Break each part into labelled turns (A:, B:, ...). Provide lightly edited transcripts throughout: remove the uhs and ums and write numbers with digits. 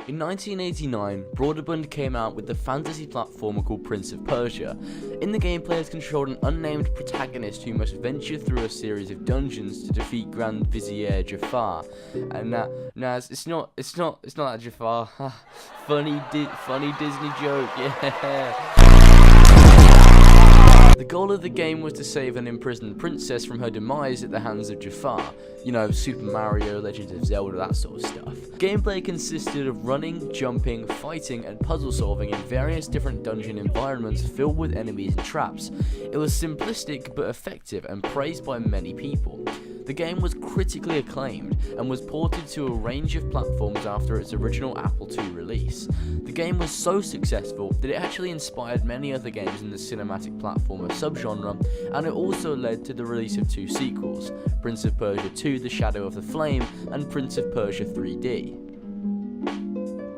A: In 1989, Broderbund came out with the fantasy platformer called Prince of Persia. In the game, players controlled an unnamed protagonist who must venture through a series of dungeons to defeat Grand Vizier Jafar. And it's not that Jafar. funny Disney joke, yeah. The goal of the game was to save an imprisoned princess from her demise at the hands of Jafar. You know, Super Mario, Legend of Zelda, that sort of stuff. Gameplay consisted of running, jumping, fighting, and puzzle solving in various different dungeon environments filled with enemies and traps. It was simplistic but effective and praised by many people. The game was critically acclaimed and was ported to a range of platforms after its original Apple II release. The game was so successful that it actually inspired many other games in the cinematic platformer subgenre, and it also led to the release of two sequels, Prince of Persia 2: The Shadow of the Flame and Prince of Persia 3D.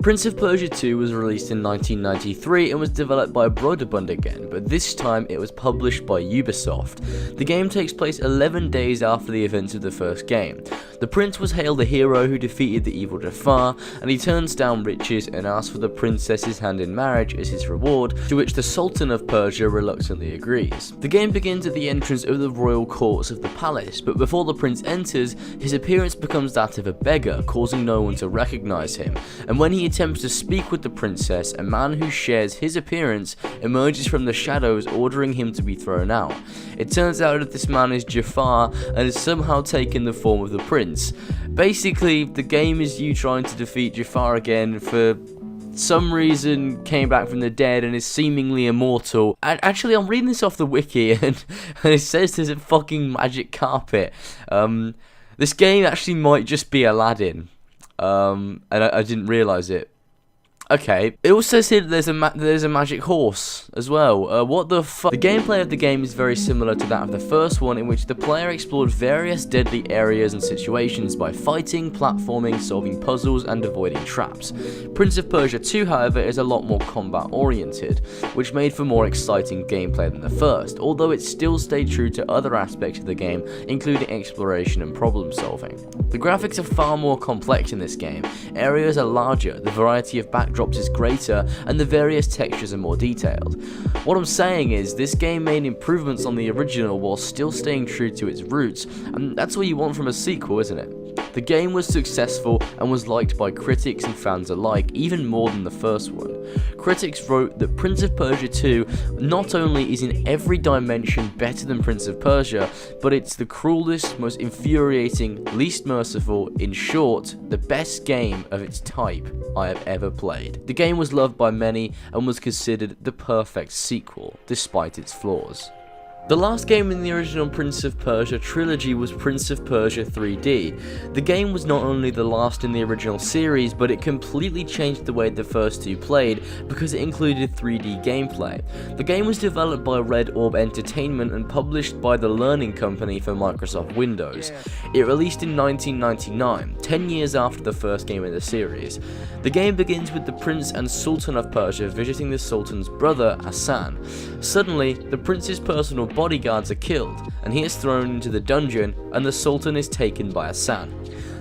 A: Prince of Persia 2 was released in 1993 and was developed by Broderbund again, but this time it was published by Ubisoft. The game takes place 11 days after the events of the first game. The prince was hailed a hero who defeated the evil Jafar, and he turns down riches and asks for the princess's hand in marriage as his reward, to which the Sultan of Persia reluctantly agrees. The game begins at the entrance of the royal courts of the palace, but before the prince enters, his appearance becomes that of a beggar, causing no one to recognize him, and when he attempts to speak with the princess, a man who shares his appearance emerges from the shadows, ordering him to be thrown out. It turns out that this man is Jafar and has somehow taken the form of the prince. Basically, the game is you trying to defeat Jafar again, for some reason came back from the dead and is seemingly immortal. And actually, I'm reading this off the wiki and it says there's a fucking magic carpet. This game actually might just be Aladdin. And I didn't realise it. Okay, it also says here that there's a magic horse as well. What the fuck? The gameplay of the game is very similar to that of the first one, in which the player explored various deadly areas and situations by fighting, platforming, solving puzzles, and avoiding traps. Prince of Persia 2, however, is a lot more combat oriented, which made for more exciting gameplay than the first, although it still stayed true to other aspects of the game, including exploration and problem solving. The graphics are far more complex in this game, areas are larger, the variety of backdrops is greater, and the various textures are more detailed. What I'm saying is, this game made improvements on the original while still staying true to its roots, and that's what you want from a sequel, isn't it? The game was successful and was liked by critics and fans alike, even more than the first one. Critics wrote that Prince of Persia 2 not only is in every dimension better than Prince of Persia, but it's the cruelest, most infuriating, least merciful, in short, the best game of its type I have ever played. The game was loved by many and was considered the perfect sequel, despite its flaws. The last game in the original Prince of Persia trilogy was Prince of Persia 3D. The game was not only the last in the original series, but it completely changed the way the first two played because it included 3D gameplay. The game was developed by Red Orb Entertainment and published by the Learning Company for Microsoft Windows. It released in 1999, 10 years after the first game in the series. The game begins with the Prince and Sultan of Persia visiting the Sultan's brother, Hassan. Suddenly, the Prince's personal bodyguards are killed, and he is thrown into the dungeon, and the Sultan is taken by Hassan.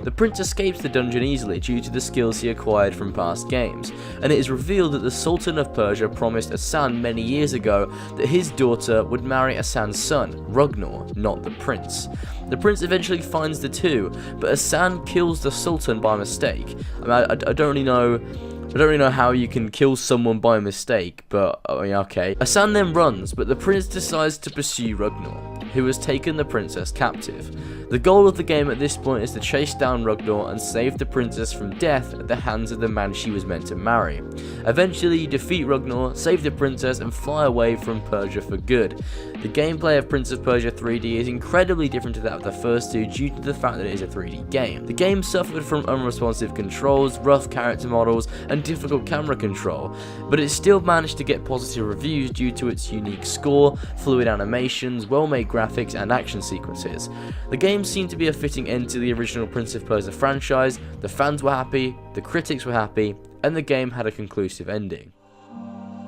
A: The prince escapes the dungeon easily due to the skills he acquired from past games, and it is revealed that the Sultan of Persia promised Hassan many years ago that his daughter would marry Hassan's son, Ragnar, not the prince. The prince eventually finds the two, but Hassan kills the Sultan by mistake. I don't really know how you can kill someone by mistake, but I mean, okay. Hassan then runs, but the prince decides to pursue Ragnar, who has taken the princess captive. The goal of the game at this point is to chase down Ragnar and save the princess from death at the hands of the man she was meant to marry. Eventually, you defeat Ragnar, save the princess, and fly away from Persia for good. The gameplay of Prince of Persia 3D is incredibly different to that of the first two due to the fact that it is a 3D game. The game suffered from unresponsive controls, rough character models, and difficult camera control, but it still managed to get positive reviews due to its unique score, fluid animations, well-made graphics, and action sequences. The game seemed to be a fitting end to the original Prince of Persia franchise, the fans were happy, the critics were happy, and the game had a conclusive ending.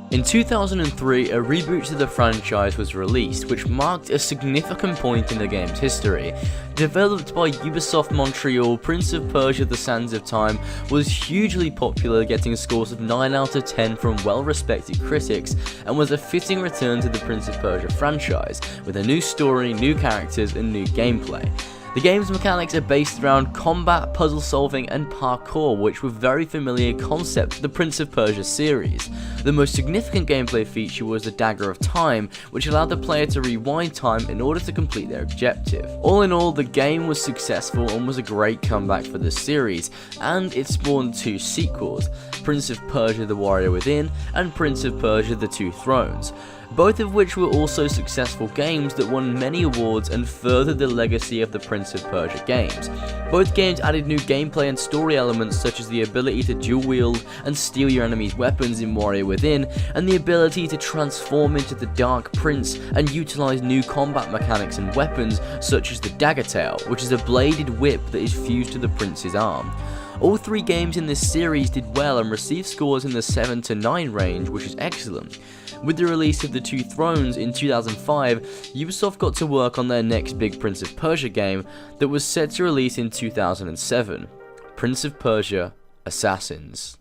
A: In 2003, a reboot to the franchise was released, which marked a significant point in the game's history. Developed by Ubisoft Montreal, Prince of Persia: The Sands of Time was hugely popular, getting scores of 9 out of 10 from well-respected critics, and was a fitting return to the Prince of Persia franchise, with a new story, new characters, and new gameplay. The game's mechanics are based around combat, puzzle solving, and parkour, which were very familiar concepts to the Prince of Persia series. The most significant gameplay feature was the Dagger of Time, which allowed the player to rewind time in order to complete their objective. All in all, the game was successful and was a great comeback for the series, and it spawned 2 sequels, Prince of Persia: The Warrior Within and Prince of Persia: The Two Thrones, both of which were also successful games that won many awards and furthered the legacy of the Prince of Persia games. Both games added new gameplay and story elements such as the ability to dual wield and steal your enemy's weapons in Warrior Within, and the ability to transform into the Dark Prince and utilize new combat mechanics and weapons such as the Dagger Tail, which is a bladed whip that is fused to the Prince's arm. All 3 games in this series did well and received scores in the 7 to 9 range, which is excellent. With the release of The Two Thrones in 2005, Ubisoft got to work on their next big Prince of Persia game that was set to release in 2007, Prince of Persia: Assassins.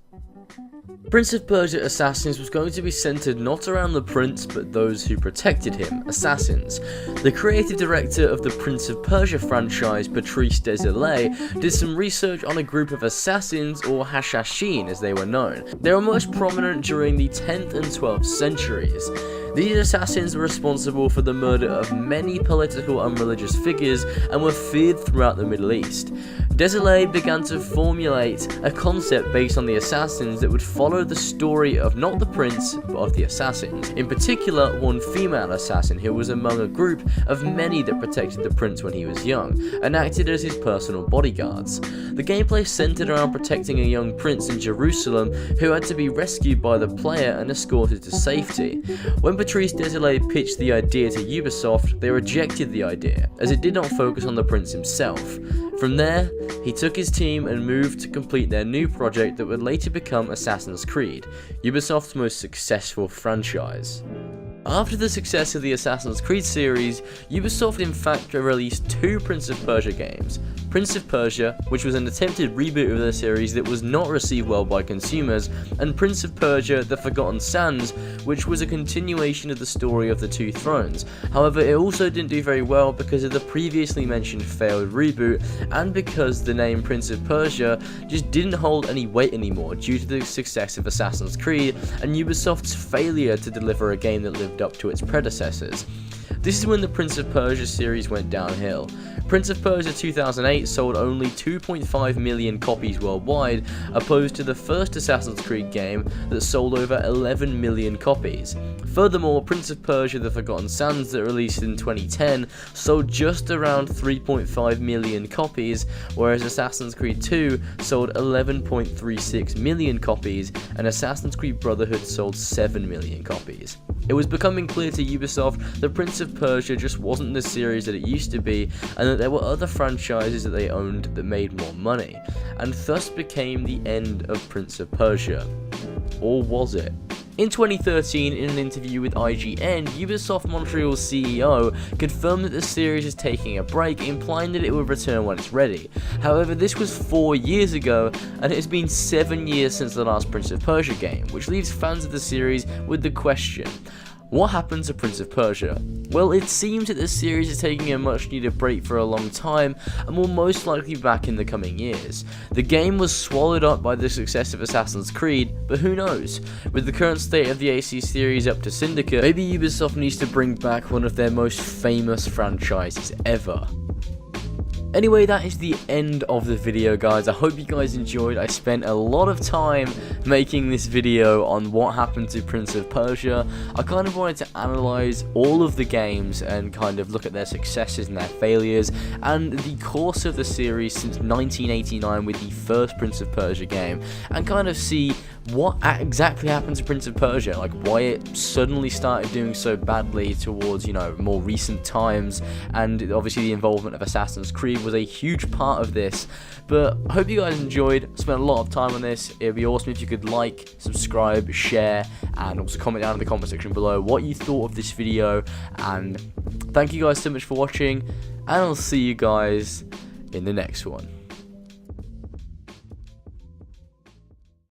A: Prince of Persia: Assassins was going to be centered not around the prince but those who protected him, assassins. The creative director of the Prince of Persia franchise, Patrice Désilets, did some research on a group of assassins, or Hashashin as they were known. They were most prominent during the 10th and 12th centuries. These assassins were responsible for the murder of many political and religious figures and were feared throughout the Middle East. Désilets began to formulate a concept based on the assassins that would follow the story of not the prince, but of the assassins. In particular, one female assassin who was among a group of many that protected the prince when he was young, and acted as his personal bodyguards. The gameplay centered around protecting a young prince in Jerusalem who had to be rescued by the player and escorted to safety. When Patrice Désilets pitched the idea to Ubisoft, they rejected the idea, as it did not focus on the prince himself. From there, he took his team and moved to complete their new project that would later become Assassin's Creed, Ubisoft's most successful franchise. After the success of the Assassin's Creed series, Ubisoft in fact released 2 Prince of Persia games. Prince of Persia, which was an attempted reboot of the series that was not received well by consumers, and Prince of Persia: The Forgotten Sands, which was a continuation of the story of the Two Thrones. However, it also didn't do very well because of the previously mentioned failed reboot, and because the name Prince of Persia just didn't hold any weight anymore due to the success of Assassin's Creed and Ubisoft's failure to deliver a game that lived up to its predecessors. This is when the Prince of Persia series went downhill. Prince of Persia 2008 sold only 2.5 million copies worldwide, opposed to the first Assassin's Creed game that sold over 11 million copies. Furthermore, Prince of Persia: The Forgotten Sands, that released in 2010, sold just around 3.5 million copies, whereas Assassin's Creed 2 sold 11.36 million copies, and Assassin's Creed Brotherhood sold 7 million copies. It was becoming clear to Ubisoft that Prince of Persia just wasn't the series that it used to be, and that there were other franchises that they owned that made more money, and thus became the end of Prince of Persia. Or was it? In 2013, in an interview with IGN, Ubisoft Montreal's CEO confirmed that the series is taking a break, implying that it will return when it's ready. However, this was 4 years ago, and it has been 7 years since the last Prince of Persia game, which leaves fans of the series with the question: what happened to Prince of Persia? Well, it seems that the series is taking a much needed break for a long time and will most likely be back in the coming years. The game was swallowed up by the success of Assassin's Creed, but who knows? With the current state of the AC series up to Syndicate, maybe Ubisoft needs to bring back one of their most famous franchises ever. Anyway, that is the end of the video, guys. I hope you guys enjoyed. I spent a lot of time making this video on what happened to Prince of Persia. I kind of wanted to analyze all of the games and kind of look at their successes and their failures, and the course of the series since 1989 with the first Prince of Persia game, and kind of see what exactly happened to Prince of Persia, like why it suddenly started doing so badly towards, you know, more recent times. And obviously the involvement of Assassin's Creed was a huge part of this. But I hope you guys enjoyed. I spent a lot of time on this. It would be awesome if you could like, subscribe, share, and also comment down in the comment section below what you thought of this video. And thank you guys so much for watching, and I'll see you guys in the next one.